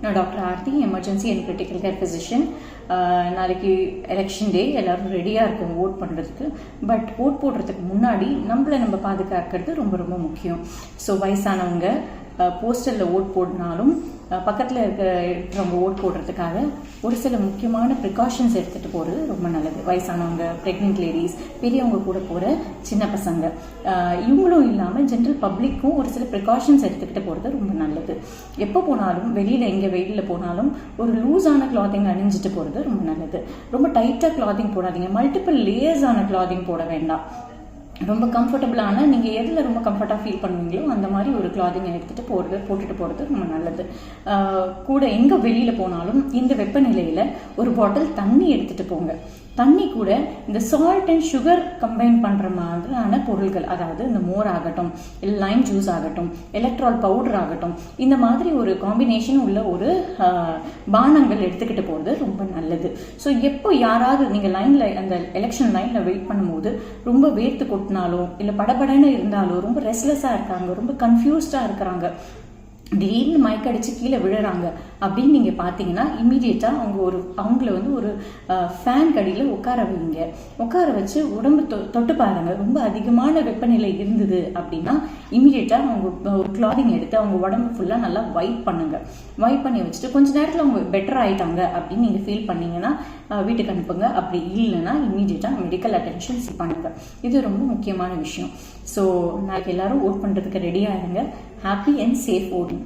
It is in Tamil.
நான் doctor Aarthi, emergency and critical care physician. நாளைக்கு எலெக்ஷன் டே, எல்லாரும் ரெடியாக இருக்கும் ஓட் பண்ணுறதுக்கு. பட் ஓட் போடுறதுக்கு முன்னாடி நம்ம பாதுகாக்கிறது ரொம்ப ரொம்ப முக்கியம். ஸோ வயசானவங்க போஸ்டரில் ஓட் போடினாலும் பக்கத்தில் இருக்கிறவங்க ஓட் போடுறதுக்காக ஒரு சில முக்கியமான ப்ரிகாஷன்ஸ் எடுத்துகிட்டு போகிறது ரொம்ப நல்லது. வயசானவங்க, ப்ரெக்னென்ட் லேடிஸ், பெரியவங்க கூட போகிற சின்ன பசங்க, இவங்களும் இல்லாமல் ஜென்ரல் பப்ளிக்கும் ஒரு சில ப்ரிகாஷன்ஸ் எடுத்துக்கிட்டு போகிறது ரொம்ப நல்லது. எப்போ போனாலும் எங்கே வெயிலில் போனாலும் ஒரு லூஸான கிளாத்திங் அணிஞ்சிட்டு போகிறது ரொம்ப நல்லது. ரொம்ப டைட்டாக கிளாத்திங் போடாதீங்க. மல்டிபிள் லேயர்ஸான கிளாத்திங் போட வேண்டாம். ரொம்ப கம்ஃபர்டபுளான, நீங்கள் எதில் ரொம்ப கம்ஃபர்ட்டாக ஃபீல் பண்ணுவீங்களோ அந்த மாதிரி ஒரு கிளாத்திங் போட்டுட்டு போகிறது ரொம்ப நல்லது. கூட எங்கே வெளியில் போனாலும் இந்த வெப்பநிலையில் ஒரு பாட்டில் தண்ணி எடுத்துகிட்டு போங்க. தண்ணி கூட இந்த சால்ட் அண்ட் சுகர் கம்பைன் பண்ணுற மாதிரியான பொருட்கள், அதாவது இந்த மோர் ஆகட்டும், இல்லை லைம் ஜூஸ் ஆகட்டும், எலக்ட்ரால் பவுடர் ஆகட்டும், இந்த மாதிரி ஒரு காம்பினேஷன் உள்ள ஒரு பானங்கள் எடுத்துக்கிட்டு போகிறது ரொம்ப நல்லது. ஸோ எப்போ யாராவது நீங்கள் அந்த எலெக்ஷன் லைனில் வெயிட் பண்ணும்போது ரொம்ப வேர்த்து கொட்டினாலோ இல்லை படபடன்னு இருந்தாலோ, ரொம்ப ரெஸ்ட்லெஸ்ஸாக இருக்காங்க, ரொம்ப கன்ஃபியூஸ்டாக இருக்கிறாங்க, திடீர்னு மயக்கடிச்சு கீழே விழுறாங்க அப்படின்னு நீங்கள் பார்த்தீங்கன்னா இம்மீடியட்டாக அவங்கள ஒரு ஃபேன் கடியில் உட்கார வச்சு உடம்பு தொட்டு பாருங்க. ரொம்ப அதிகமான வெப்பநிலை இருந்தது அப்படின்னா இம்மீடியட்டாக அவங்க ஒரு கிளாத்திங் எடுத்து அவங்க உடம்பு ஃபுல்லாக நல்லா வைப் பண்ணி வச்சுட்டு கொஞ்ச நேரத்தில் அவங்க பெட்டர் ஆயிட்டாங்க அப்படின்னு நீங்கள் ஃபீல் பண்ணீங்கன்னா வீட்டுக்கு அனுப்புங்க. அப்படி இல்லைன்னா இம்மீடியட்டாக மெடிக்கல் அட்டென்ஷன் பண்ணுங்க. இது ரொம்ப முக்கியமான விஷயம். ஸோ நாளைக்கு எல்லாரும் ஓட் பண்ணுறதுக்கு ரெடியாக இருங்க. Happy and safe voting.